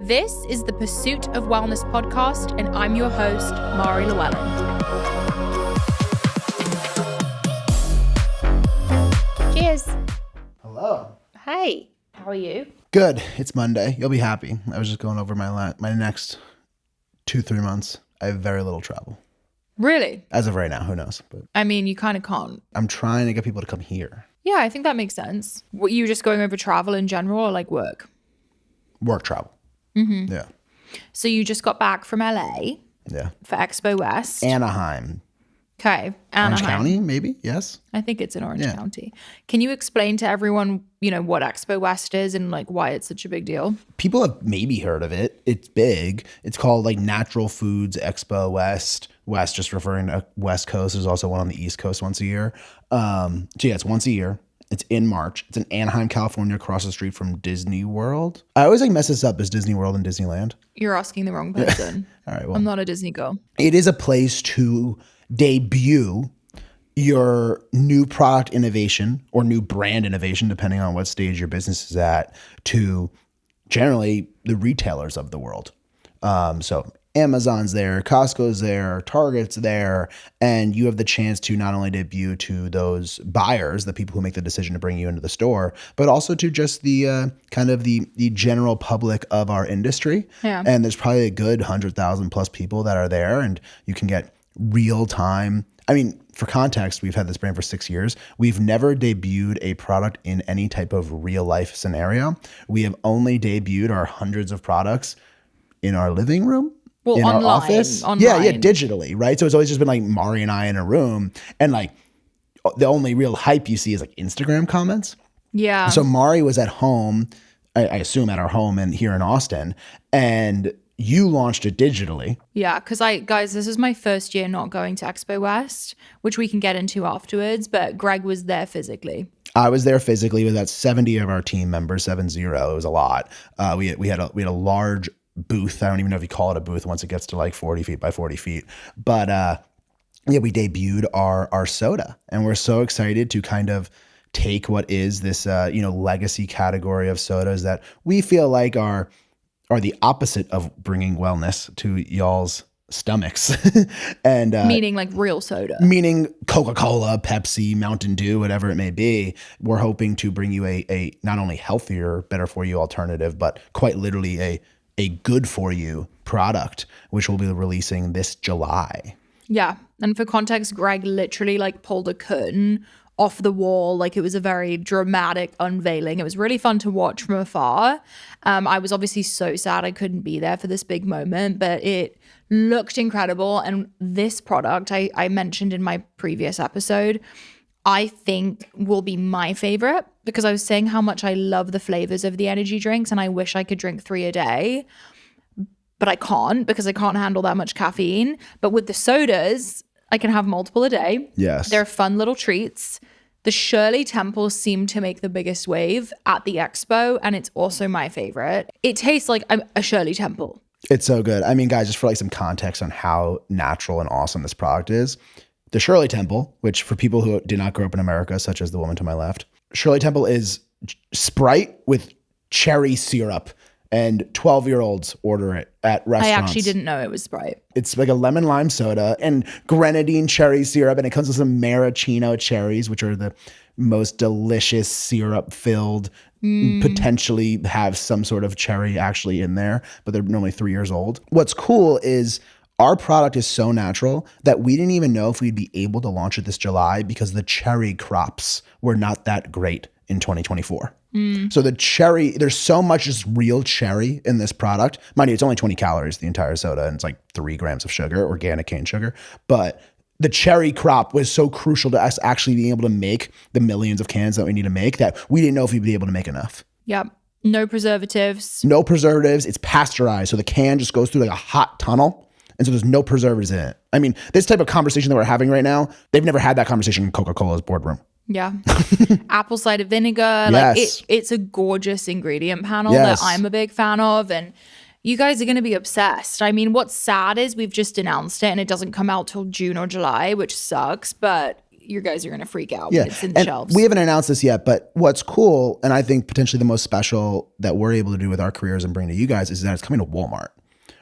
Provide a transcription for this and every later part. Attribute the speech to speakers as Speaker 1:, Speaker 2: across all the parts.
Speaker 1: This is the Pursuit of Wellness podcast, and I'm your host, Mari Llewellyn. Cheers.
Speaker 2: Hello.
Speaker 1: Hey, how are you?
Speaker 2: Good. It's Monday. You'll be happy. I was just going over my next 2-3 months. I have very little travel.
Speaker 1: Really?
Speaker 2: As of right now, who knows? But
Speaker 1: I mean, you kind of can't.
Speaker 2: I'm trying to get people to come here.
Speaker 1: Yeah, I think that makes sense. Were you just going over travel in general or like work?
Speaker 2: Work travel.
Speaker 1: Mm-hmm.
Speaker 2: Yeah.
Speaker 1: So you just got back from LA.
Speaker 2: Yeah.
Speaker 1: For Expo West.
Speaker 2: Anaheim.
Speaker 1: Okay. Anaheim.
Speaker 2: Orange County, maybe? Yes.
Speaker 1: I think it's in Orange County. Can you explain to everyone, what Expo West is and like why it's such a big deal?
Speaker 2: People have maybe heard of it. It's big. It's called like Natural Foods Expo West. West just referring to West Coast. There's also one on the East Coast once a year. It's once a year. It's in March. It's in Anaheim, California, across the street from Disney World. I always mess this up. Is Disney World and Disneyland?
Speaker 1: You're asking the wrong person.
Speaker 2: All right. Well,
Speaker 1: I'm not a Disney girl.
Speaker 2: It is a place to debut your new product innovation or new brand innovation, depending on what stage your business is at, to generally the retailers of the world. So Amazon's there, Costco's there, Target's there, and you have the chance to not only debut to those buyers, the people who make the decision to bring you into the store, but also to just the kind of the general public of our industry.
Speaker 1: Yeah.
Speaker 2: And there's probably a good 100,000 plus people that are there, and you can get real time. I mean, for context, we've had this brand for 6 years. We've never debuted a product in any type of real life scenario. We have only debuted our hundreds of products in our living room.
Speaker 1: Well,
Speaker 2: in
Speaker 1: online,
Speaker 2: our office.
Speaker 1: online.
Speaker 2: Yeah, digitally, right? So it's always just been like Mari and I in a room, and like the only real hype you see is like Instagram comments.
Speaker 1: Yeah.
Speaker 2: So Mari was at home, I assume at our home and here in Austin, and you launched it digitally.
Speaker 1: Yeah, because guys, this is my first year not going to Expo West, which we can get into afterwards, but Greg was there physically.
Speaker 2: I was there physically with about 70 of our team members, 70. It was a lot. We had a large booth. I don't even know if you call it a booth once it gets to like 40 feet by 40 feet. But we debuted our soda, and we're so excited to kind of take what is this legacy category of sodas that we feel like are the opposite of bringing wellness to y'all's stomachs. And
Speaker 1: meaning like real soda.
Speaker 2: Meaning Coca-Cola, Pepsi, Mountain Dew, whatever it may be. We're hoping to bring you a not only healthier, better for you alternative, but quite literally a good for you product, which we'll be releasing this July.
Speaker 1: Yeah. And for context, Greg literally like pulled a curtain off the wall. Like it was a very dramatic unveiling. It was really fun to watch from afar. I was obviously so sad I couldn't be there for this big moment, but it looked incredible. And this product I mentioned in my previous episode, I think will be my favorite, because I was saying how much I love the flavors of the energy drinks and I wish I could drink 3 a day, but I can't because I can't handle that much caffeine. But with the sodas, I can have multiple a day.
Speaker 2: Yes.
Speaker 1: They're fun little treats. The Shirley Temple seemed to make the biggest wave at the expo, and it's also my favorite. It tastes like a Shirley Temple.
Speaker 2: It's so good. I mean, guys, just for like some context on how natural and awesome this product is, the Shirley Temple, which for people who did not grow up in America, such as the woman to my left, Shirley Temple is Sprite with cherry syrup, and 12-year-olds order it at restaurants.
Speaker 1: I actually didn't know it was Sprite.
Speaker 2: It's like a lemon lime soda and grenadine cherry syrup, and it comes with some maraschino cherries, which are the most delicious syrup filled, potentially have some sort of cherry actually in there, but they're normally 3 years old. What's cool is our product is so natural that we didn't even know if we'd be able to launch it this July because the cherry crops were not that great in 2024. So the cherry, there's so much just real cherry in this product. Mind you, it's only 20 calories, the entire soda, and it's like 3 grams of sugar, organic cane sugar. But the cherry crop was so crucial to us actually being able to make the millions of cans that we need to make that we didn't know if we'd be able to make enough.
Speaker 1: Yep. No preservatives.
Speaker 2: No preservatives. It's pasteurized. So the can just goes through like a hot tunnel. And so there's no preservatives in it. I mean, this type of conversation that we're having right now, they've never had that conversation in Coca-Cola's boardroom.
Speaker 1: Yeah. Apple cider vinegar.
Speaker 2: Yes.
Speaker 1: Like it's a gorgeous ingredient panel
Speaker 2: Yes.
Speaker 1: that I'm a big fan of. And you guys are going to be obsessed. I mean, what's sad is we've just announced it and it doesn't come out till June or July, which sucks. But you guys are going to freak out
Speaker 2: Yeah.
Speaker 1: when it's in the
Speaker 2: And
Speaker 1: shelves.
Speaker 2: we haven't announced this yet, but what's cool, and I think potentially the most special that we're able to do with our careers and bring to you guys is that it's coming to Walmart,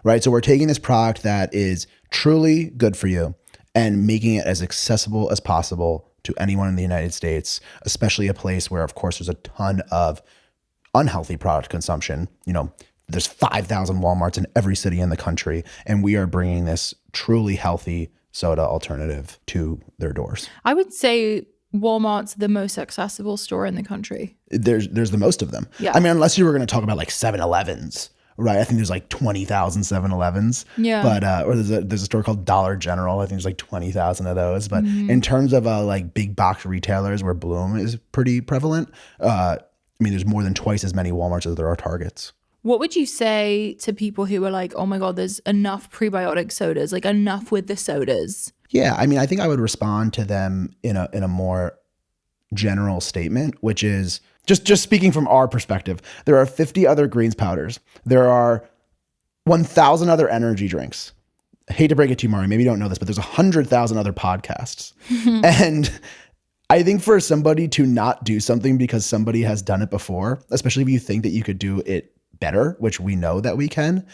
Speaker 2: right? So we're taking this product that is truly good for you and making it as accessible as possible to anyone in the United States, especially a place where, of course, there's a ton of unhealthy product consumption. You know, there's 5,000 Walmarts in every city in the country, and we are bringing this truly healthy soda alternative to their doors.
Speaker 1: I would say Walmart's the most accessible store in the country.
Speaker 2: There's the most of them.
Speaker 1: Yeah.
Speaker 2: I mean, unless you were going to talk about like 7-Elevens, right? I think there's like 20,000 7-Elevens.
Speaker 1: Yeah.
Speaker 2: But or there's a store called Dollar General. I think there's like 20,000 of those. But in terms of like big box retailers where Bloom is pretty prevalent, I mean, there's more than twice as many Walmarts as there are Targets.
Speaker 1: What would you say to people who are like, oh my God, there's enough prebiotic sodas, like enough with the sodas?
Speaker 2: Yeah, I mean, I think I would respond to them in a more general statement, which is just speaking from our perspective. There are 50 other greens powders. There are 1,000 other energy drinks. I hate to break it to you, Mari, maybe you don't know this, but there's 100,000 other podcasts. And I think for somebody to not do something because somebody has done it before, especially if you think that you could do it better, which we know that we can,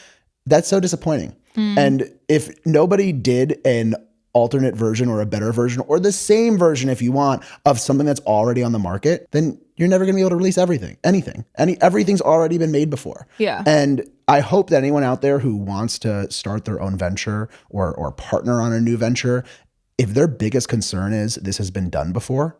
Speaker 2: that's so disappointing. And if nobody did an alternate version or a better version or the same version, if you want, of something that's already on the market, then you're never going to be able to release everything's already been made before.
Speaker 1: Yeah.
Speaker 2: And I hope that anyone out there who wants to start their own venture or partner on a new venture, if their biggest concern is this has been done before,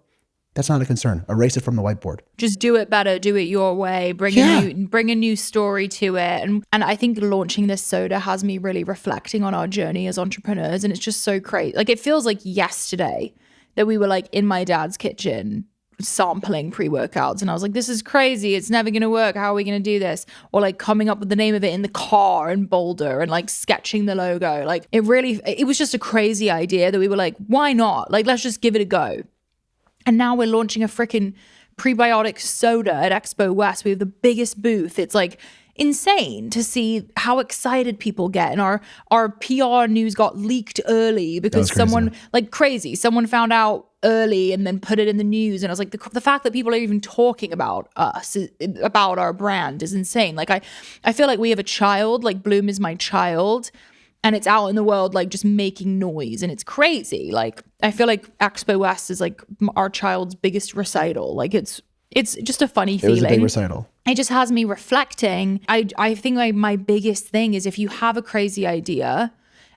Speaker 2: that's not a concern. Erase it from the whiteboard.
Speaker 1: Just do it better, do it your way, bring a new story to it. And I think launching this soda has me really reflecting on our journey as entrepreneurs. And it's just so crazy. Like it feels like yesterday that we were like in my dad's kitchen sampling pre-workouts. And I was like, this is crazy. It's never going to work. How are we going to do this? Or like coming up with the name of it in the car in Boulder and like sketching the logo. Like it was just a crazy idea that we were like, why not? Like, let's just give it a go. And now we're launching a freaking prebiotic soda at Expo West. We have the biggest booth. It's like insane to see how excited people get. And our PR news got leaked early because someone found out early and then put it in the news. And I was like, the fact that people are even talking about us, about our brand is insane. Like I feel like we have a child, like Bloom is my child. And it's out in the world, like just making noise, and it's crazy. Like I feel like Expo West is like our child's biggest recital. Like it's just a funny feeling.
Speaker 2: It was a big recital.
Speaker 1: It just has me reflecting. I think like my biggest thing is if you have a crazy idea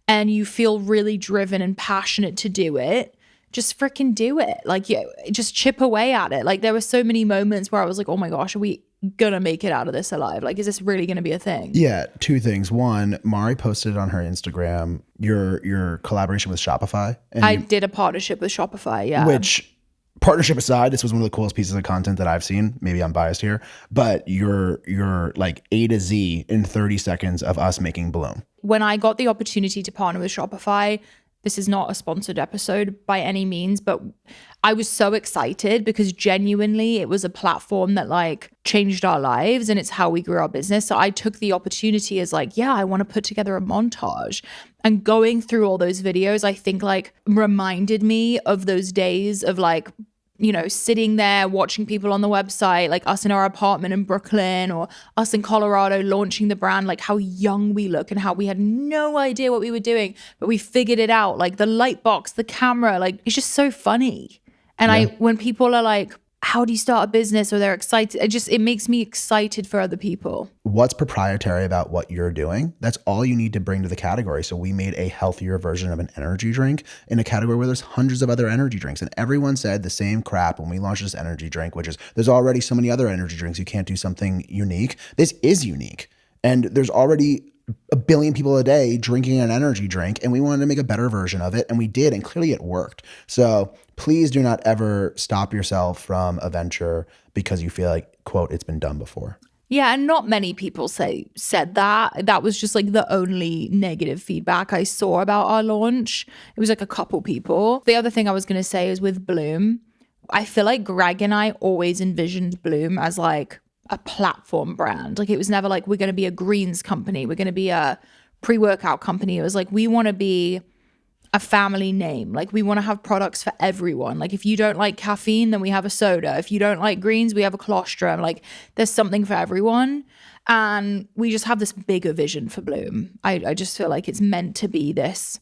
Speaker 1: and you feel really driven and passionate to do it, just freaking do it. Like just chip away at it. Like there were so many moments where I was like, oh my gosh, are we gonna make it out of this alive? Like, is this really gonna be a thing?
Speaker 2: Yeah, two things. One, Mari posted on her Instagram your collaboration with Shopify. And
Speaker 1: I did a partnership with Shopify, yeah.
Speaker 2: Which, partnership aside, this was one of the coolest pieces of content that I've seen. Maybe I'm biased here, but you're like A to Z in 30 seconds of us making Bloom.
Speaker 1: When I got the opportunity to partner with Shopify, this is not a sponsored episode by any means, but I was so excited because genuinely it was a platform that like changed our lives and it's how we grew our business. So I took the opportunity as like, yeah, I want to put together a montage. And going through all those videos, I think like reminded me of those days of like, you know, sitting there watching people on the website, like us in our apartment in Brooklyn or us in Colorado launching the brand, like how young we look and how we had no idea what we were doing, but we figured it out. Like the light box, the camera, like it's just so funny. And when people are like, how do you start a business, or they're excited, it makes me excited for other people.
Speaker 2: What's proprietary about what you're doing? That's all you need to bring to the category. So we made a healthier version of an energy drink in a category where there's hundreds of other energy drinks. And everyone said the same crap when we launched this energy drink, which is there's already so many other energy drinks. You can't do something unique. This is unique. And there's already a billion people a day drinking an energy drink, and we wanted to make a better version of it, and we did, and clearly it worked. So please do not ever stop yourself from a venture because you feel like, quote, it's been done before.
Speaker 1: Yeah, and not many people said that. That was just like the only negative feedback I saw about our launch. It was like a couple people. The other thing I was going to say is with Bloom, I feel like Greg and I always envisioned Bloom as like a platform brand. Like it was never like we're going to be a greens company, we're going to be a pre-workout company. It was like we want to be a family name. Like we want to have products for everyone. Like if you don't like caffeine, then we have a soda. If you don't like greens, we have a colostrum. Like there's something for everyone. And we just have this bigger vision for Bloom. I just feel like it's meant to be this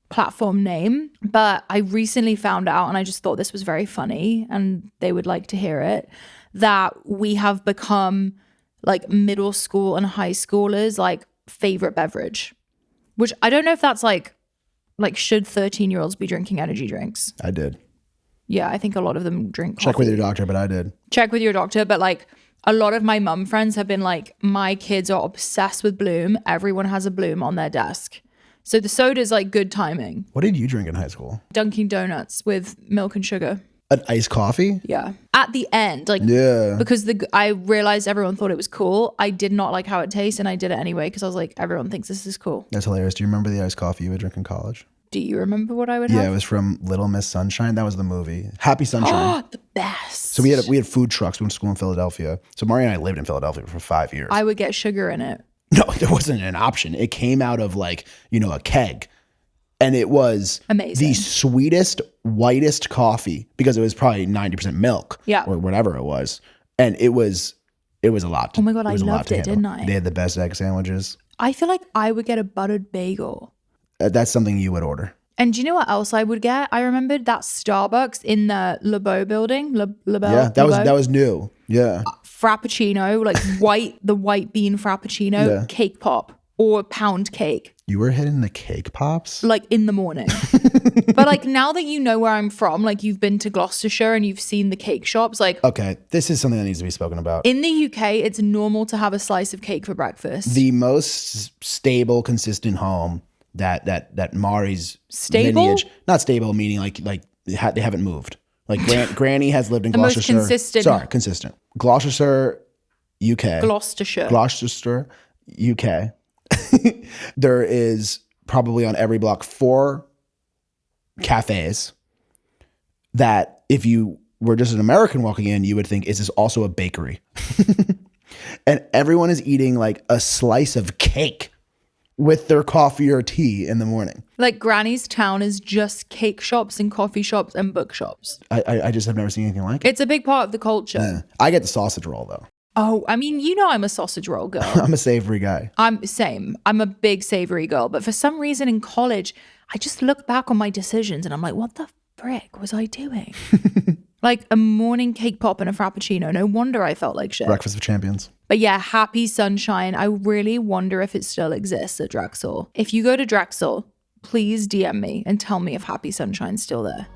Speaker 1: platform name. But I recently found out, and I just thought this was very funny and they would like to hear it, that we have become like middle school and high schoolers like favorite beverage, which I don't know if that's like should 13-year-olds be drinking energy drinks?
Speaker 2: I did.
Speaker 1: Yeah, I think a lot of them drink coffee.
Speaker 2: Check with your doctor, but I did.
Speaker 1: Check with your doctor, but like a lot of my mum friends have been like, my kids are obsessed with Bloom. Everyone has a Bloom on their desk. So the soda's like good timing.
Speaker 2: What did you drink in high school?
Speaker 1: Dunkin' Donuts with milk and sugar.
Speaker 2: An iced coffee?
Speaker 1: Yeah. At the end, like,
Speaker 2: yeah,
Speaker 1: because I realized everyone thought it was cool. I did not like how it tastes, and I did it anyway because I was like, everyone thinks this is cool.
Speaker 2: That's hilarious. Do you remember the iced coffee you would drink in college?
Speaker 1: Do you remember what I would have?
Speaker 2: Yeah, it was from Little Miss Sunshine. That was the movie. Happy Sunshine.
Speaker 1: The best.
Speaker 2: So we had food trucks. We went to school in Philadelphia. So Mari and I lived in Philadelphia for 5 years.
Speaker 1: I would get sugar in it.
Speaker 2: No, there wasn't an option. It came out of like, a keg. And it was
Speaker 1: amazing.
Speaker 2: The sweetest, whitest coffee because it was probably 90% milk.
Speaker 1: Yeah.
Speaker 2: Or whatever it was. And it was a lot.
Speaker 1: Oh my God, I loved it, didn't I?
Speaker 2: They had the best egg sandwiches.
Speaker 1: I feel like I would get a buttered bagel.
Speaker 2: That's something you would order.
Speaker 1: And do you know what else I would get? I remembered that Starbucks in the LeBeau building.
Speaker 2: Yeah, that was new. Yeah.
Speaker 1: Frappuccino, like the white bean frappuccino,
Speaker 2: yeah.
Speaker 1: Cake pop or pound cake.
Speaker 2: You were hitting the cake pops?
Speaker 1: Like in the morning. But like now that you know where I'm from, like you've been to Gloucestershire and you've seen the cake shops, like.
Speaker 2: Okay, this is something that needs to be spoken about.
Speaker 1: In the UK, it's normal to have a slice of cake for breakfast.
Speaker 2: The most stable, consistent home that Mari's
Speaker 1: stable?
Speaker 2: lineage, not stable, meaning like they haven't moved. Like Granny has lived in Gloucestershire.
Speaker 1: Most consistent.
Speaker 2: Sorry, consistent. Gloucestershire, UK.
Speaker 1: Gloucestershire,
Speaker 2: UK. There is probably on every block 4 cafes that if you were just an American walking in, you would think, is this also a bakery? And everyone is eating like a slice of cake with their coffee or tea in the morning.
Speaker 1: Like Granny's town is just cake shops and coffee shops and bookshops.
Speaker 2: I just have never seen anything like it.
Speaker 1: It's a big part of the culture.
Speaker 2: Yeah. I get the sausage roll though.
Speaker 1: Oh, I mean, I'm a sausage roll girl.
Speaker 2: I'm a savory guy.
Speaker 1: I'm a big savory girl. But for some reason in college, I just look back on my decisions and I'm like, what the frick was I doing? Like a morning cake pop and a frappuccino. No wonder I felt like shit.
Speaker 2: Breakfast of champions.
Speaker 1: But yeah, Happy Sunshine. I really wonder if it still exists at Drexel. If you go to Drexel, please DM me and tell me if Happy Sunshine's still there.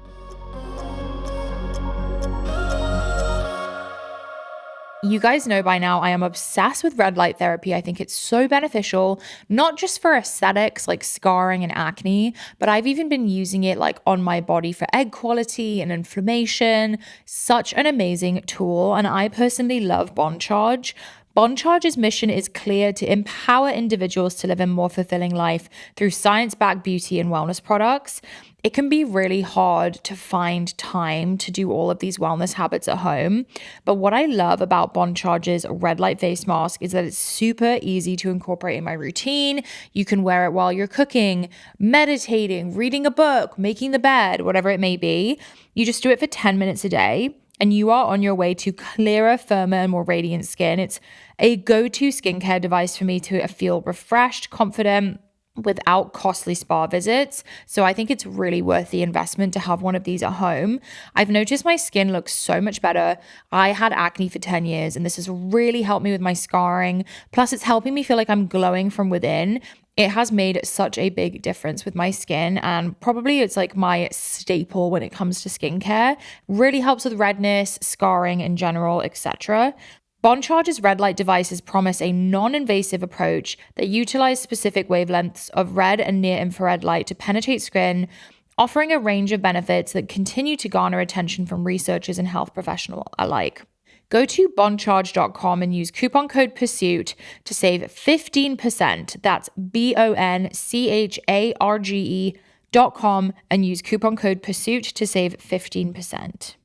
Speaker 1: You guys know by now I am obsessed with red light therapy. I think it's so beneficial, not just for aesthetics like scarring and acne, but I've even been using it like on my body for egg quality and inflammation. Such an amazing tool. And I personally love Bond Charge. Bond Charge's mission is clear: to empower individuals to live a more fulfilling life through science-backed beauty and wellness products. It can be really hard to find time to do all of these wellness habits at home. But what I love about Bond Charge's red light face mask is that it's super easy to incorporate in my routine. You can wear it while you're cooking, meditating, reading a book, making the bed, whatever it may be. You just do it for 10 minutes a day, and you are on your way to clearer, firmer, and more radiant skin. It's a go-to skincare device for me to feel refreshed, confident, without costly spa visits. So I think it's really worth the investment to have one of these at home. I've noticed my skin looks so much better. I had acne for 10 years, and this has really helped me with my scarring. Plus, it's helping me feel like I'm glowing from within. It has made such a big difference with my skin, and probably it's like my staple when it comes to skincare. Really helps with redness, scarring in general, etc. Bond Charge's red light devices promise a non-invasive approach that utilize specific wavelengths of red and near-infrared light to penetrate skin, offering a range of benefits that continue to garner attention from researchers and health professionals alike. Go to bondcharge.com and use coupon code PURSUIT to save 15%. That's BONCHARGE.com and use coupon code PURSUIT to save 15%.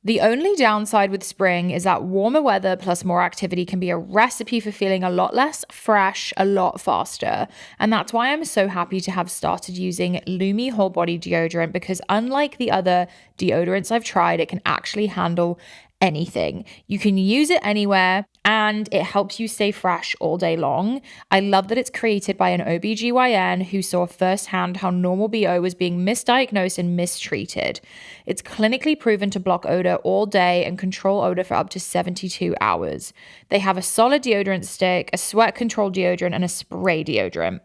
Speaker 1: The only downside with spring is that warmer weather plus more activity can be a recipe for feeling a lot less fresh, a lot faster. And that's why I'm so happy to have started using Lumi Whole Body Deodorant, because unlike the other deodorants I've tried, it can actually handle anything. You can use it anywhere and it helps you stay fresh all day long. I love that it's created by an OBGYN who saw firsthand how normal BO was being misdiagnosed and mistreated. It's clinically proven to block odor all day and control odor for up to 72 hours. They have a solid deodorant stick, a sweat control deodorant, and a spray deodorant.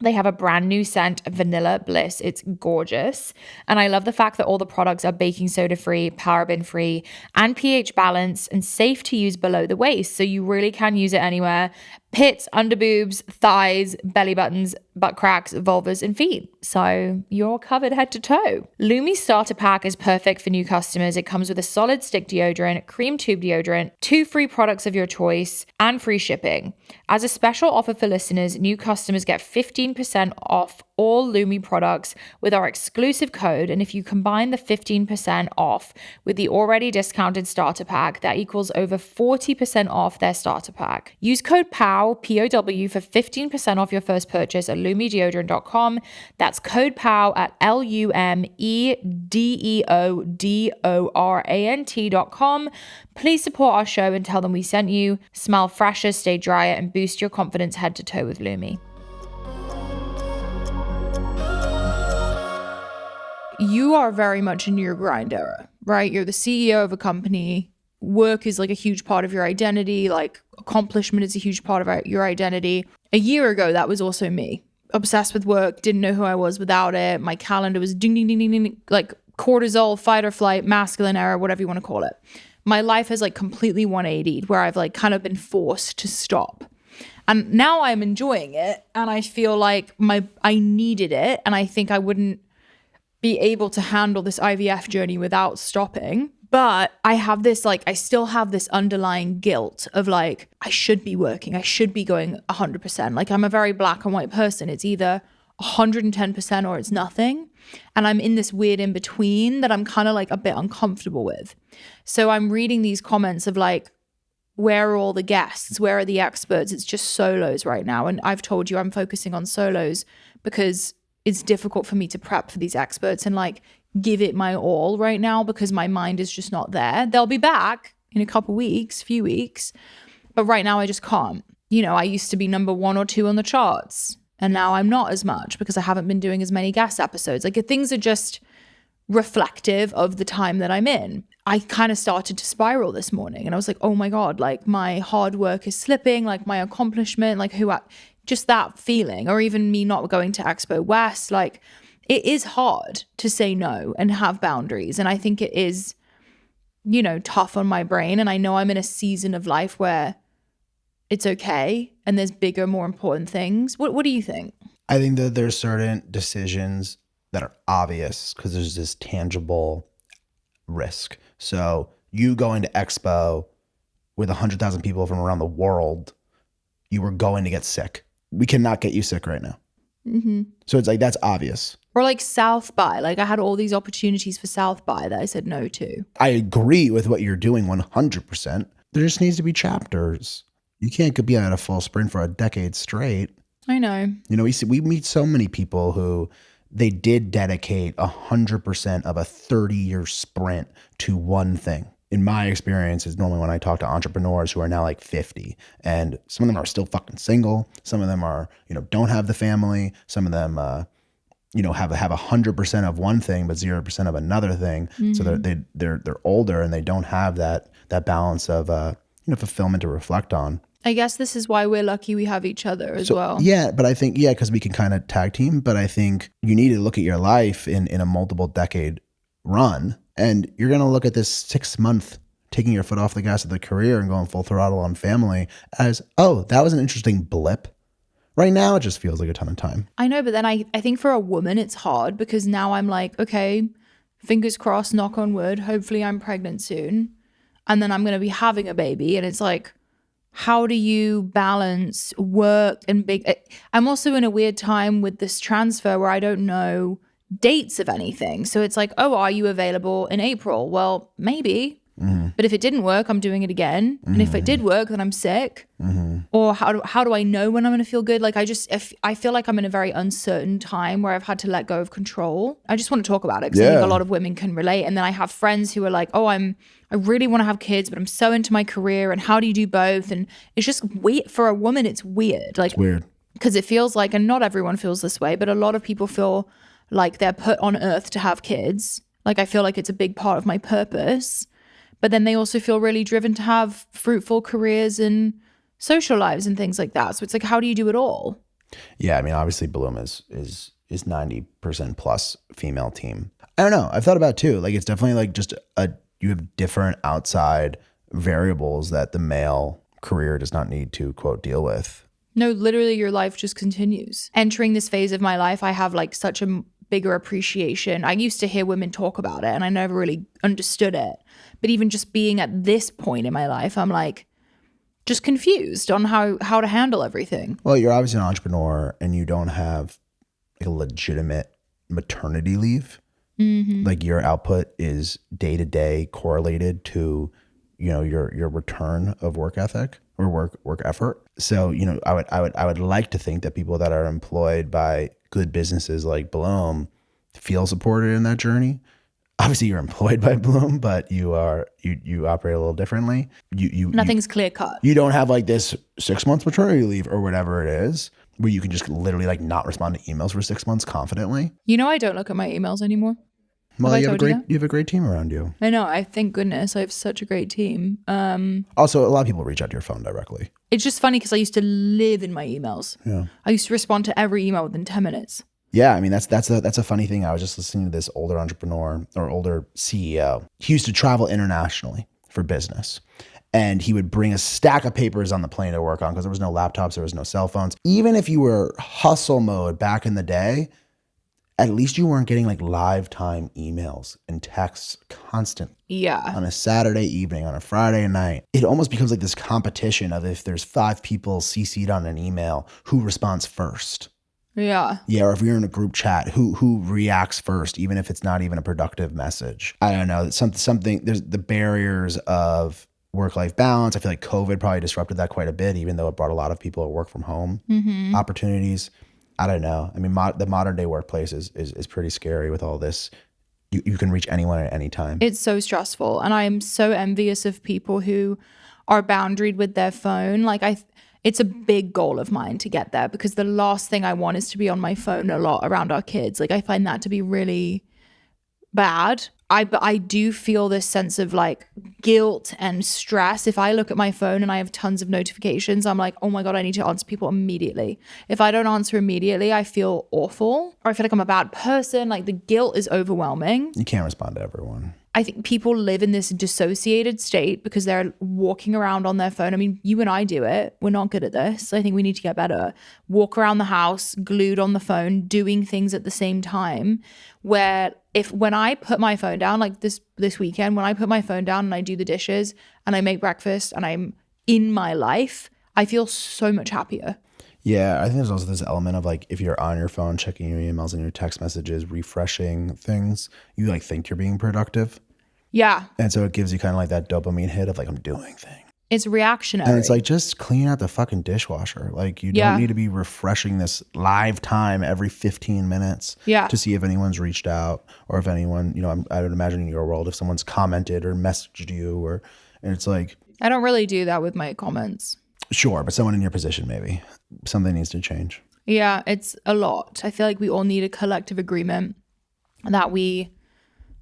Speaker 1: They have a brand new scent, Vanilla Bliss. It's gorgeous. And I love the fact that all the products are baking soda free, paraben free, and pH balanced and safe to use below the waist. So you really can use it anywhere. Pits, under boobs, thighs, belly buttons, butt cracks, vulvas, and feet. So you're covered head to toe. Lumi's starter pack is perfect for new customers. It comes with a solid stick deodorant, cream tube deodorant, 2 free products of your choice, and free shipping. As a special offer for listeners, new customers get 15% off all Lumi products with our exclusive code. And if you combine the 15% off with the already discounted starter pack, that equals over 40% off their starter pack. Use code POW, P-O-W, for 15% off your first purchase at lumideodorant.com. That's code POW at LUMEDEODORANT.com. Please support our show and tell them we sent you. Smell fresher, stay drier, and boost your confidence head to toe with Lumi. You are very much in your grind era, right? You're the CEO of a company. Work is like a huge part of your identity. Like accomplishment is a huge part of your identity. A year ago, that was also me. Obsessed with work, didn't know who I was without it. My calendar was ding, ding, ding, ding, ding, like cortisol, fight or flight, masculine era, whatever you want to call it. My life has like completely 180'd where I've like kind of been forced to stop. And now I'm enjoying it. And I feel like I needed it. And I think I wouldn't be able to handle this IVF journey without stopping. But I have this, like, I still have this underlying guilt of like, I should be working. I should be going 100%. Like I'm a very black and white person. It's either 110% or it's nothing. And I'm in this weird in between that I'm kind of like a bit uncomfortable with. So I'm reading these comments of like, where are all the guests? Where are the experts? It's just solos right now. And I've told you I'm focusing on solos because it's difficult for me to prep for these experts and like give it my all right now because my mind is just not there. They'll be back in a couple weeks, few weeks, but right now I just can't. You know, I used to be number 1 or 2 on the charts and now I'm not as much because I haven't been doing as many guest episodes. Like things are just reflective of the time that I'm in. I kind of started to spiral this morning and I was like, oh my God, like my hard work is slipping, like my accomplishment, like just that feeling, or even me not going to Expo West. Like it is hard to say no and have boundaries. And I think it is, you know, tough on my brain. And I know I'm in a season of life where it's okay and there's bigger, more important things. What do you think?
Speaker 2: I think that there's certain decisions that are obvious because there's this tangible risk. So you going to Expo with 100,000 people from around the world, you were going to get sick. We cannot get you sick right now. Mm-hmm. So it's like, that's obvious.
Speaker 1: Or like South by, like I had all these opportunities for South by that I said no to.
Speaker 2: I agree with what you're doing 100%. There just needs to be chapters. You can't be at a full sprint for a decade straight.
Speaker 1: I know.
Speaker 2: You know, we meet so many people who they did dedicate 100% of a 30-year sprint to one thing. In my experience, is normally when I talk to entrepreneurs who are now like 50, and some of them are still fucking single. Some of them are, you know, don't have the family. Some of them, you know, have 100% of one thing but 0% of another thing. Mm-hmm. So they're older and they don't have that balance of you know, fulfillment to reflect on.
Speaker 1: I guess this is why we're lucky we have each other as well.
Speaker 2: Yeah, but I think because we can kind of tag team. But I think you need to look at your life in a multiple decade run. And you're going to look at this 6 month taking your foot off the gas of the career and going full throttle on family as, oh, that was an interesting blip. Right now, it just feels like a ton of time.
Speaker 1: I know, but then I think for a woman, it's hard because now I'm like, okay, fingers crossed, knock on wood. Hopefully I'm pregnant soon. And then I'm going to be having a baby. And it's like, how do you balance work and I'm also in a weird time with this transfer where I don't know dates of anything. So it's like, oh, are you available in April? Well, maybe. But if it didn't work, I'm doing it again. And if it did work, then I'm sick. Or how do I know when I'm going to feel good? Like I feel like I'm in a very uncertain time where I've had to let go of control. I just want to talk about it because I think a lot of women can relate. And then I have friends who are like, oh, I really want to have kids, but I'm so into my career. And how do you do both? And it's just weird. For a woman, it's weird. Like,
Speaker 2: It's weird.
Speaker 1: Because it feels like, and not everyone feels this way, but a lot of people feel like they're put on earth to have kids. Like I feel like it's a big part of my purpose. But then they also feel really driven to have fruitful careers and social lives and things like that. So it's like, how do you do it all?
Speaker 2: Yeah, I mean, obviously Bloom is 90% plus female team. I don't know. I've thought about it too. Like it's definitely like just you have different outside variables that the male career does not need to quote deal with.
Speaker 1: No, literally your life just continues. Entering this phase of my life, I have like such a bigger appreciation. I used to hear women talk about it and I never really understood it. But even just being at this point in my life, I'm like just confused on how to handle everything.
Speaker 2: Well, you're obviously an entrepreneur and you don't have like a legitimate maternity leave. Like your output is day to day correlated to, your return of work ethic or work effort. So, I would like to think that people that are employed by good businesses like Bloom feel supported in that journey. Obviously you're employed by Bloom, but you operate a little differently.
Speaker 1: Nothing's clear cut.
Speaker 2: You don't have like this 6 months maternity leave or whatever it is, where you can just literally like not respond to emails for 6 months confidently.
Speaker 1: I don't look at my emails anymore.
Speaker 2: Well, you have a great team around you.
Speaker 1: I know. I thank goodness I have such a great team.
Speaker 2: Also, a lot of people reach out to your phone directly.
Speaker 1: It's just funny because I used to live in my emails.
Speaker 2: Yeah.
Speaker 1: I used to respond to every email within 10 minutes.
Speaker 2: Yeah, I mean that's a funny thing. I was just listening to this older entrepreneur or older CEO. He used to travel internationally for business. And he would bring a stack of papers on the plane to work on because there was no laptops, there was no cell phones. Even if you were hustle mode back in the day, at least you weren't getting like live time emails and texts constant.
Speaker 1: Yeah.
Speaker 2: On a Saturday evening, on a Friday night. It almost becomes like this competition of if there's 5 people CC'd on an email, who responds first?
Speaker 1: Yeah.
Speaker 2: Yeah, or if you're in a group chat, who reacts first, even if it's not even a productive message. I don't know. Something there's the barriers of work-life balance. I feel like COVID probably disrupted that quite a bit, even though it brought a lot of people to work from home opportunities. I don't know. I mean, the modern day workplace is pretty scary with all this. You can reach anyone at any time.
Speaker 1: It's so stressful. And I am so envious of people who are boundaried with their phone. Like it's a big goal of mine to get there because the last thing I want is to be on my phone a lot around our kids. Like I find that to be really bad. But I do feel this sense of like guilt and stress. If I look at my phone and I have tons of notifications, I'm like, oh my God, I need to answer people immediately. If I don't answer immediately, I feel awful or I feel like I'm a bad person. Like the guilt is overwhelming.
Speaker 2: You can't respond to everyone.
Speaker 1: I think people live in this dissociated state because they're walking around on their phone. I mean, you and I do it. We're not good at this. I think we need to get better. Walk around the house, glued on the phone, doing things at the same time. Where when I put my phone down, like this weekend, when I put my phone down and I do the dishes and I make breakfast and I'm in my life, I feel so much happier.
Speaker 2: Yeah, I think there's also this element of like if you're on your phone checking your emails and your text messages, refreshing things, you like think you're being productive.
Speaker 1: Yeah.
Speaker 2: And so it gives you kind of like that dopamine hit of like I'm doing things.
Speaker 1: It's reactionary.
Speaker 2: And it's like just clean out the fucking dishwasher. Like you don't need to be refreshing this live time every 15 minutes to see if anyone's reached out or if anyone, I would imagine in your world if someone's commented or messaged you and it's like.
Speaker 1: I don't really do that with my comments.
Speaker 2: Sure, but someone in your position maybe. Something needs to change.
Speaker 1: Yeah, it's a lot. I feel like we all need a collective agreement that we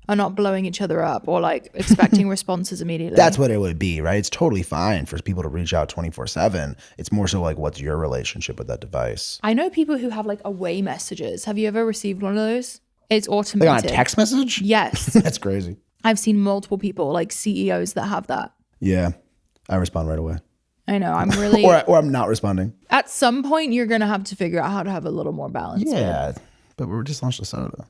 Speaker 1: are not blowing each other up or like expecting responses immediately.
Speaker 2: That's what it would be, right? It's totally fine for people to reach out 24/7. It's more so like what's your relationship with that device?
Speaker 1: I know people who have like away messages. Have you ever received one of those? It's automated.
Speaker 2: Like on a text message?
Speaker 1: Yes.
Speaker 2: That's crazy.
Speaker 1: I've seen multiple people, like CEOs that have that.
Speaker 2: Yeah. I respond right away.
Speaker 1: I know. I'm really
Speaker 2: or I'm not responding.
Speaker 1: At some point you're gonna have to figure out how to have a little more balance.
Speaker 2: Yeah. But we just launched a soda.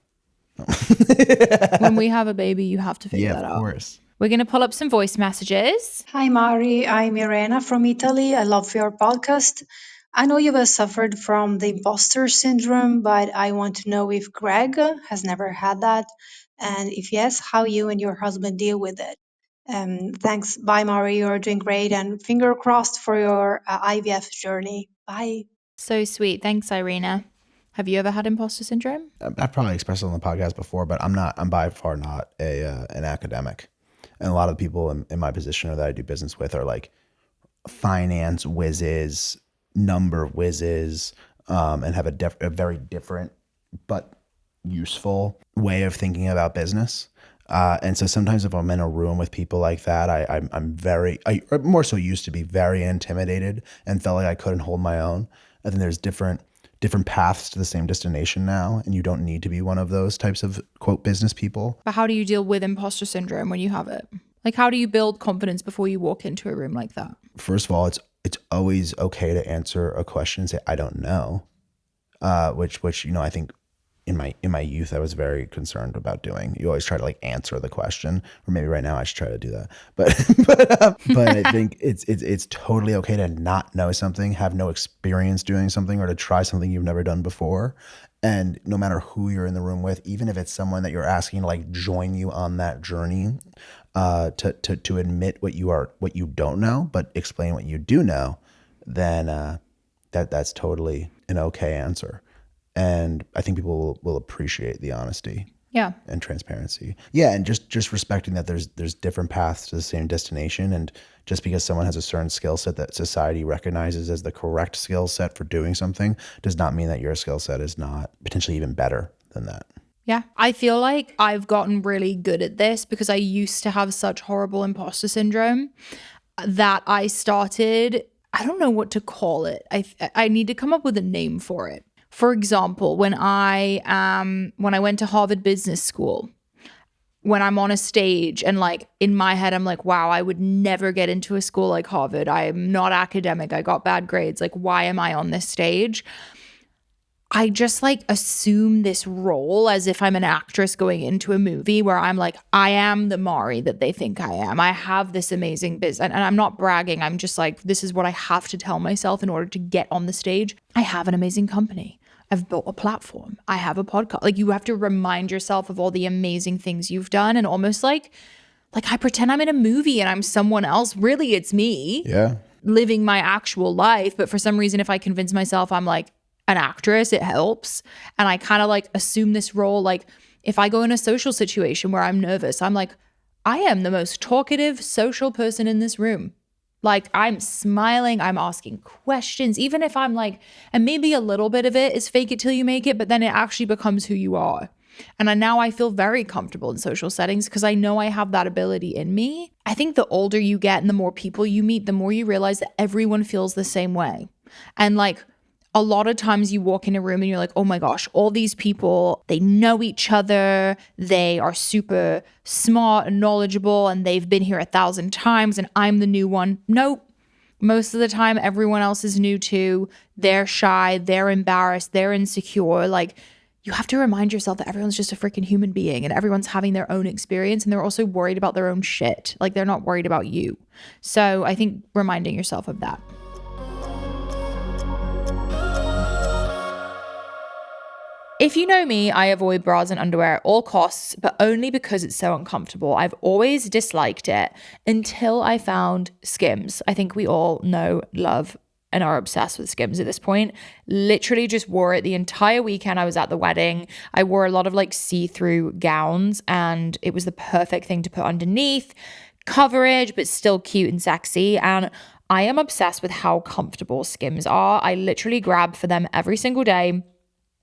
Speaker 1: When we have a baby, you have to figure that out.
Speaker 2: Yeah, of course.
Speaker 1: We're gonna pull up some voice messages.
Speaker 3: Hi, Mari. I'm Irena from Italy. I love your podcast. I know you have suffered from the imposter syndrome, but I want to know if Greg has never had that. And if yes, how you and your husband deal with it. Thanks. Bye, Mari. You're doing great. And finger crossed for your IVF journey. Bye.
Speaker 1: So sweet. Thanks, Irina. Have you ever had imposter syndrome?
Speaker 2: I've probably expressed it on the podcast before, but I'm by far not an academic. And a lot of people in my position or that I do business with are like finance whizzes, number whizzes, and have a very different but useful way of thinking about business. And so sometimes if I'm in a room with people like that, I more so used to be very intimidated and felt like I couldn't hold my own. I think there's different paths to the same destination now, and you don't need to be one of those types of quote business people.
Speaker 1: But how do you deal with imposter syndrome when you have it? Like, how do you build confidence before you walk into a room like that?
Speaker 2: First of all, it's always okay to answer a question and say I don't know, which I think in my youth I was very concerned about doing. You always try to like answer the question, or maybe right now I should try to do that. But I think it's totally okay to not know something, have no experience doing something, or to try something you've never done before. And no matter who you're in the room with, even if it's someone that you're asking to like join you on that journey, to admit what you don't know, but explain what you do know, then that's totally an okay answer. And I think people will appreciate the honesty, and transparency. Yeah, and just respecting that there's different paths to the same destination, and just because someone has a certain skill set that society recognizes as the correct skill set for doing something does not mean that your skill set is not potentially even better than that.
Speaker 1: Yeah, I feel like I've gotten really good at this because I used to have such horrible imposter syndrome that I started, I don't know what to call it. I need to come up with a name for it. For example, when I went to Harvard Business School, when I'm on a stage and like in my head, I'm like, wow, I would never get into a school like Harvard. I am not academic. I got bad grades. Like, why am I on this stage? I just like assume this role as if I'm an actress going into a movie where I'm like, I am the Mari that they think I am. I have this amazing business. And I'm not bragging. I'm just like, this is what I have to tell myself in order to get on the stage. I have an amazing company. I've built a platform. I have a podcast. Like, you have to remind yourself of all the amazing things you've done, and almost like I pretend I'm in a movie and I'm someone else. Really, it's me living my actual life. But for some reason, if I convince myself I'm like an actress, it helps. And I kind of like assume this role. Like, if I go in a social situation where I'm nervous, I'm like, I am the most talkative social person in this room. Like, I'm smiling, I'm asking questions, even if I'm like, and maybe a little bit of it is fake it till you make it, but then it actually becomes who you are. And now I feel very comfortable in social settings because I know I have that ability in me. I think the older you get and the more people you meet, the more you realize that everyone feels the same way. And like, a lot of times you walk in a room and you're like, oh my gosh, all these people, they know each other. They are super smart and knowledgeable and they've been here 1,000 times and I'm the new one. Nope. Most of the time, everyone else is new too. They're shy. They're embarrassed. They're insecure. Like, you have to remind yourself that everyone's just a freaking human being and everyone's having their own experience and they're also worried about their own shit. Like, they're not worried about you. So I think reminding yourself of that. If you know me, I avoid bras and underwear at all costs, but only because it's so uncomfortable. I've always disliked it until I found Skims. I think we all know, love, and are obsessed with Skims at this point. Literally just wore it the entire weekend I was at the wedding. I wore a lot of like see-through gowns and it was the perfect thing to put underneath. Coverage, but still cute and sexy. And I am obsessed with how comfortable Skims are. I literally grab for them every single day.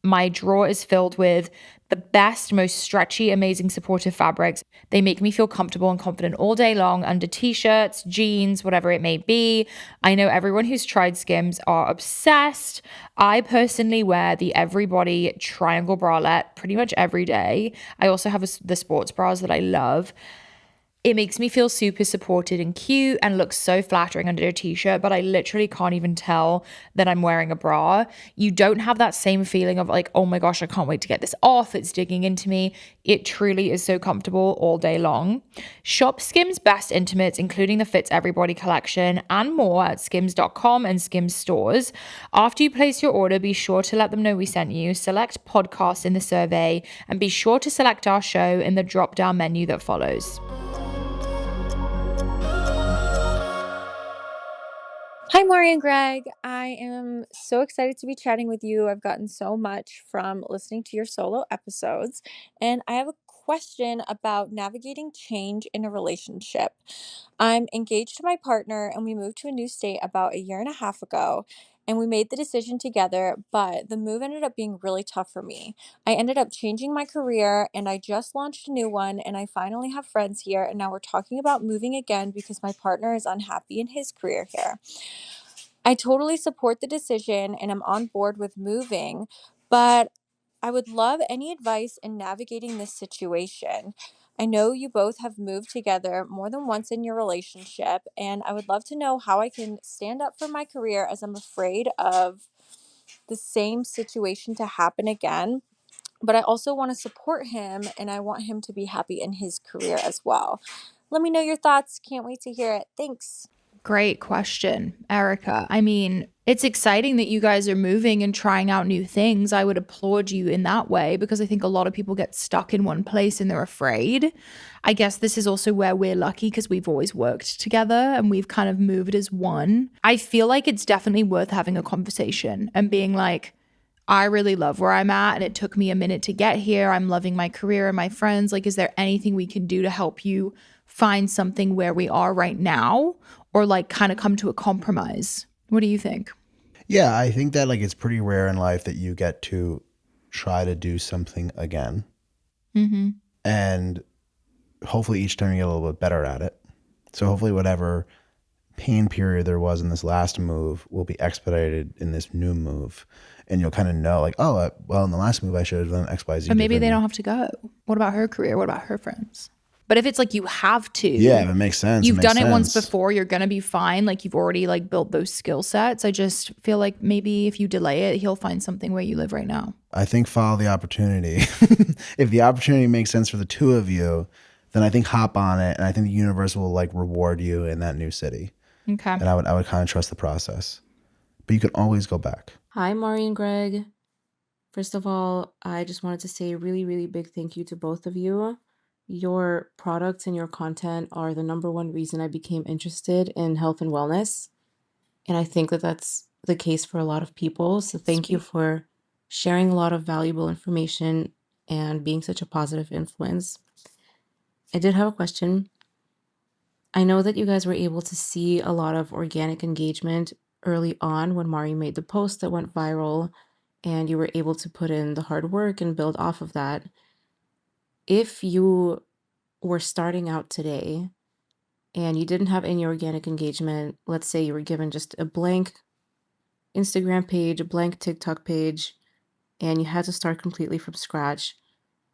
Speaker 1: My drawer is filled with the best, most stretchy, amazing, supportive fabrics. They make me feel comfortable and confident all day long under t-shirts, jeans, whatever it may be. I know everyone who's tried Skims are obsessed. I personally wear the Everybody triangle bralette pretty much every day. I also have the sports bras that I love. It makes me feel super supported and cute and looks so flattering under a t-shirt, but I literally can't even tell that I'm wearing a bra. You don't have that same feeling of like, oh my gosh, I can't wait to get this off. It's digging into me. It truly is so comfortable all day long. Shop Skims Best Intimates, including the Fits Everybody collection and more at skims.com and Skims stores. After you place your order, be sure to let them know we sent you. Select podcast in the survey and be sure to select our show in the drop-down menu that follows.
Speaker 4: Maury and Greg. I am so excited to be chatting with you. I've gotten so much from listening to your solo episodes, and I have a question about navigating change in a relationship. I'm engaged to my partner, and we moved to a new state about a year and a half ago. And we made the decision together, but the move ended up being really tough for me. I ended up changing my career, and I just launched a new one, and I finally have friends here. And now we're talking about moving again because my partner is unhappy in his career here. I totally support the decision and I'm on board with moving, but I would love any advice in navigating this situation. I know you both have moved together more than once in your relationship, and I would love to know how I can stand up for my career as I'm afraid of the same situation to happen again. But I also want to support him and I want him to be happy in his career as well. Let me know your thoughts. Can't wait to hear it. Thanks.
Speaker 1: Great question, Erica. I mean, it's exciting that you guys are moving and trying out new things. I would applaud you in that way because I think a lot of people get stuck in one place and they're afraid. I guess this is also where we're lucky because we've always worked together and we've kind of moved as one. I feel like it's definitely worth having a conversation and being like, I really love where I'm at and it took me a minute to get here. I'm loving my career and my friends. Like, is there anything we can do to help you find something where we are right now? Or like kind of come to a compromise? What do you think?
Speaker 2: Yeah, I think that like it's pretty rare in life that you get to try to do something again.
Speaker 1: Mm-hmm.
Speaker 2: And hopefully each time you get a little bit better at it. So hopefully whatever pain period there was in this last move will be expedited in this new move. And you'll kind of know like, oh, well, in the last move I should have done X, Y, Z.
Speaker 1: But maybe they don't have to go. What about her career? What about her friends? But if it's like you have to,
Speaker 2: yeah, if it makes sense.
Speaker 1: You've done it once before, you're gonna be fine. Like you've already like built those skill sets. I just feel like maybe if you delay it, he'll find something where you live right now.
Speaker 2: I think follow the opportunity. If the opportunity makes sense for the two of you, then I think hop on it, and I think the universe will like reward you in that new city.
Speaker 1: Okay.
Speaker 2: And I would kind of trust the process, but you can always go back.
Speaker 5: Hi, Maury and Greg. First of all, I just wanted to say a really, really big thank you to both of you. Your products and your content are the number one reason I became interested in health and wellness. And I think that that's the case for a lot of people. So thank you for sharing a lot of valuable information and being such a positive influence. I did have a question. I know that you guys were able to see a lot of organic engagement early on when Mari made the post that went viral, and you were able to put in the hard work and build off of that. If you were starting out today and you didn't have any organic engagement, let's say you were given just a blank Instagram page, a blank TikTok page, and you had to start completely from scratch,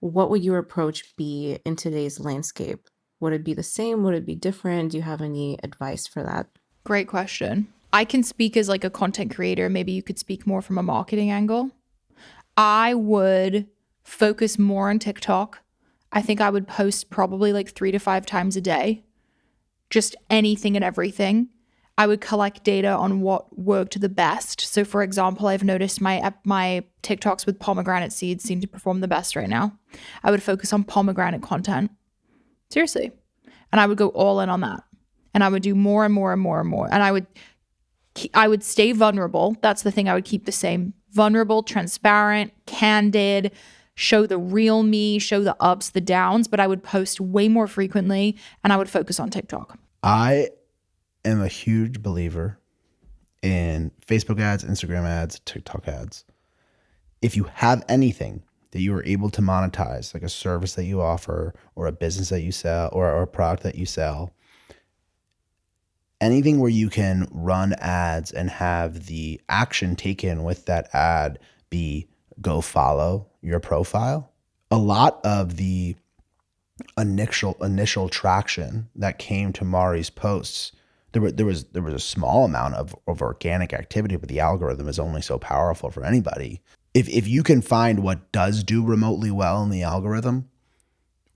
Speaker 5: what would your approach be in today's landscape? Would it be the same? Would it be different? Do you have any advice for that?
Speaker 1: Great question. I can speak as like a content creator. Maybe you could speak more from a marketing angle. I would focus more on TikTok. I think I would post probably like 3 to 5 times a day. Just anything and everything. I would collect data on what worked the best. So for example, I've noticed my TikToks with pomegranate seeds seem to perform the best right now. I would focus on pomegranate content. Seriously. And I would go all in on that. And I would do more and more and more and more. And I would stay vulnerable. That's the thing I would keep the same. Vulnerable, transparent, candid, show the real me, show the ups, the downs, but I would post way more frequently and I would focus on TikTok.
Speaker 2: I am a huge believer in Facebook ads, Instagram ads, TikTok ads. If you have anything that you are able to monetize, like a service that you offer or a business that you sell or a product that you sell, anything where you can run ads and have the action taken with that ad be go follow your profile. A lot of the initial traction that came to Mari's posts, there was a small amount of organic activity, but the algorithm is only so powerful for anybody. If you can find what does do remotely well in the algorithm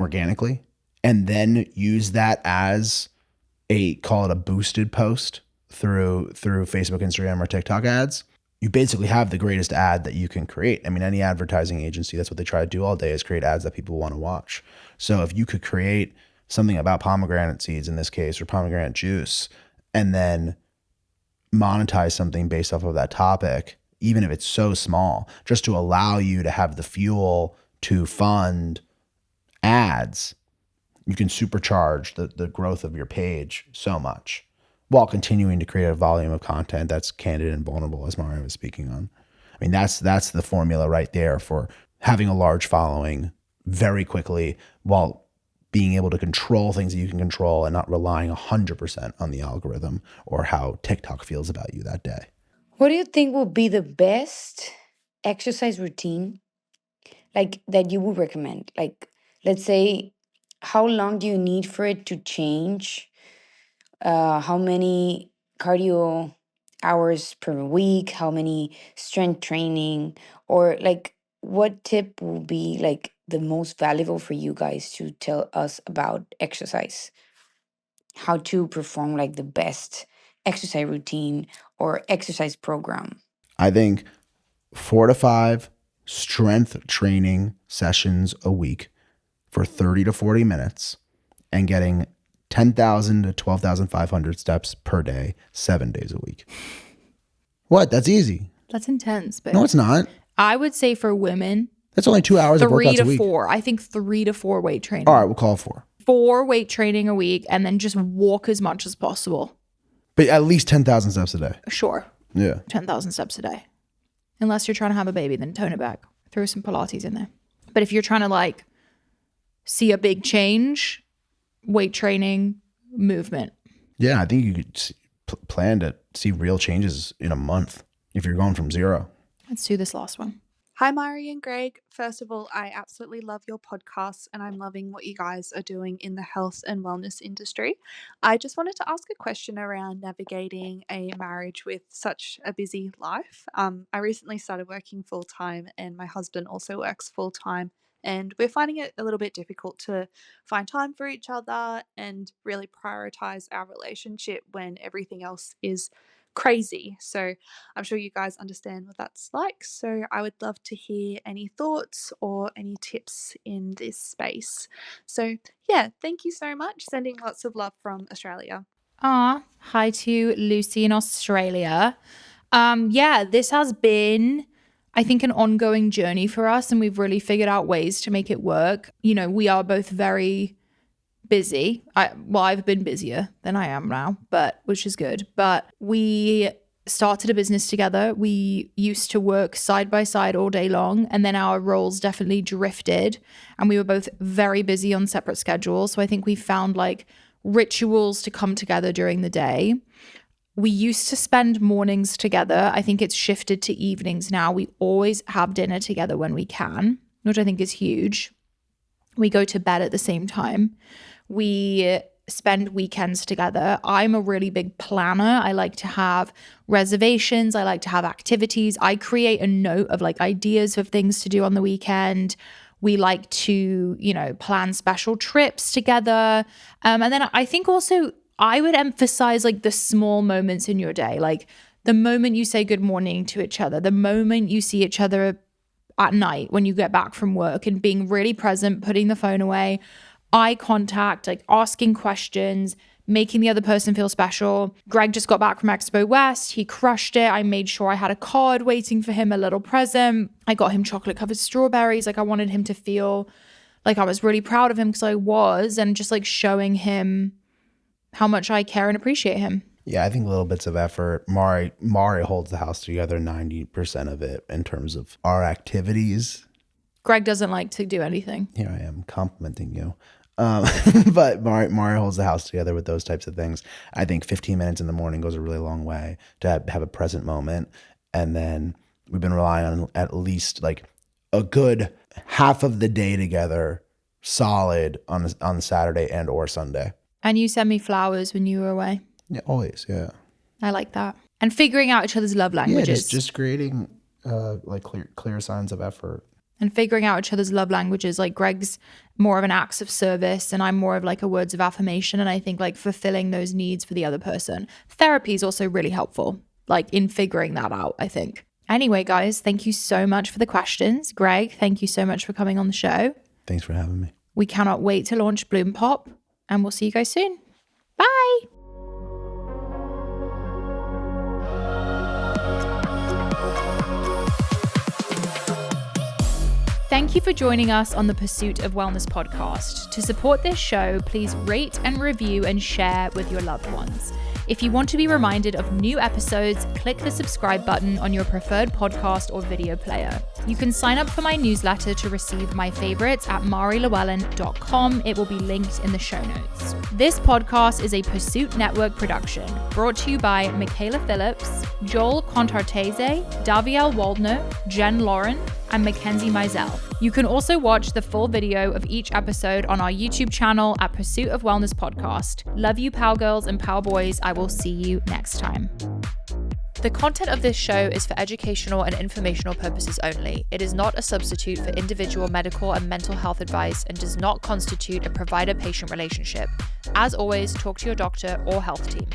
Speaker 2: organically, and then use that as call it a boosted post through Facebook, Instagram, or TikTok ads, you basically have the greatest ad that you can create. I mean, any advertising agency, that's what they try to do all day, is create ads that people want to watch. So if you could create something about pomegranate seeds in this case, or pomegranate juice, and then monetize something based off of that topic, even if it's so small, just to allow you to have the fuel to fund ads, you can supercharge the growth of your page so much while continuing to create a volume of content that's candid and vulnerable, as Mario was speaking on. I mean, that's the formula right there for having a large following very quickly while being able to control things that you can control and not relying 100% on the algorithm or how TikTok feels about you that day.
Speaker 6: What do you think will be the best exercise routine like that you would recommend? Like, let's say, how long do you need for it to change? How many cardio hours per week? How many strength training? Or like, what tip will be like the most valuable for you guys to tell us about exercise? How to perform like the best exercise routine or exercise program?
Speaker 2: I think 4 to 5 strength training sessions a week for 30 to 40 minutes and getting 10,000 to 12,500 steps per day, 7 days a week. What? That's easy.
Speaker 1: That's intense, but
Speaker 2: No, it's not.
Speaker 1: I would say for women,
Speaker 2: That's only 2 hours of
Speaker 1: 3
Speaker 2: workouts a
Speaker 1: to
Speaker 2: week.
Speaker 1: 4. I think 3 to 4 weight training.
Speaker 2: All right, we'll call it 4.
Speaker 1: 4 weight training a week, and then just walk as much as possible.
Speaker 2: But at least 10,000 steps a day.
Speaker 1: Sure.
Speaker 2: Yeah.
Speaker 1: 10,000 steps a day. Unless you're trying to have a baby, then tone it back. Throw some Pilates in there. But if you're trying to like see a big change, weight training, movement.
Speaker 2: Yeah, I think you could plan to see real changes in a month if you're going from 0.
Speaker 1: Let's do this last one.
Speaker 7: Hi, Mari and Greg. First of all, I absolutely love your podcast and I'm loving what you guys are doing in the health and wellness industry. I just wanted to ask a question around navigating a marriage with such a busy life. I recently started working full time and my husband also works full time. And we're finding it a little bit difficult to find time for each other and really prioritize our relationship when everything else is crazy. So I'm sure you guys understand what that's like. So I would love to hear any thoughts or any tips in this space. So yeah, thank you so much. Sending lots of love from Australia.
Speaker 1: Hi to Lucy in Australia. Yeah, this has been, I think, an ongoing journey for us, and we've really figured out ways to make it work. You know, we are both very busy. I've been busier than I am now, but which is good. But we started a business together. We used to work side by side all day long, and then our roles definitely drifted, and we were both very busy on separate schedules. So I think we found like rituals to come together during the day. We used to spend mornings together. I think it's shifted to evenings now. We always have dinner together when we can, which I think is huge. We go to bed at the same time. We spend weekends together. I'm a really big planner. I like to have reservations. I like to have activities. I create a note of like ideas of things to do on the weekend. We like to, you know, plan special trips together. And then I think also I would emphasize like the small moments in your day, like the moment you say good morning to each other, the moment you see each other at night when you get back from work, and being really present, putting the phone away, eye contact, like asking questions, making the other person feel special. Greg just got back from Expo West. He crushed it. I made sure I had a card waiting for him, a little present. I got him chocolate covered strawberries. Like I wanted him to feel like I was really proud of him, because I was, and just like showing him how much I care and appreciate him.
Speaker 2: Yeah, I think little bits of effort. Mari holds the house together 90% of it in terms of our activities.
Speaker 1: Greg doesn't like to do anything.
Speaker 2: Here I am complimenting you. But Mari holds the house together with those types of things. I think 15 minutes in the morning goes a really long way to have a present moment. And then we've been relying on at least like a good half of the day together, solid on Saturday and or Sunday.
Speaker 1: And you sent me flowers when you were away.
Speaker 2: Yeah, always. Yeah.
Speaker 1: I like that. And figuring out each other's love languages.
Speaker 2: Yeah, just creating like clear signs of effort.
Speaker 1: And figuring out each other's love languages. Like Greg's more of an acts of service and I'm more of like a words of affirmation. And I think like fulfilling those needs for the other person. Therapy is also really helpful, like in figuring that out, I think. Anyway, guys, thank you so much for the questions. Greg, thank you so much for coming on the show.
Speaker 2: Thanks for having me.
Speaker 1: We cannot wait to launch Bloom Pop, and we'll see you guys soon. Bye. Thank you for joining us on the Pursuit of Wellness podcast. To support this show, please rate and review and share with your loved ones. If you want to be reminded of new episodes, click the subscribe button on your preferred podcast or video player. You can sign up for my newsletter to receive my favorites at marilewellen.com. It will be linked in the show notes. This podcast is a Pursuit Network production, brought to you by Michaela Phillips, Joel Contartese, Daviel Waldner, Jen Lauren, and Mackenzie Mizell. You can also watch the full video of each episode on our YouTube channel at Pursuit of Wellness Podcast. Love you, Power Girls and Power Boys. I will see you next time. The content of this show is for educational and informational purposes only. It is not a substitute for individual medical and mental health advice and does not constitute a provider-patient relationship. As always, talk to your doctor or health team.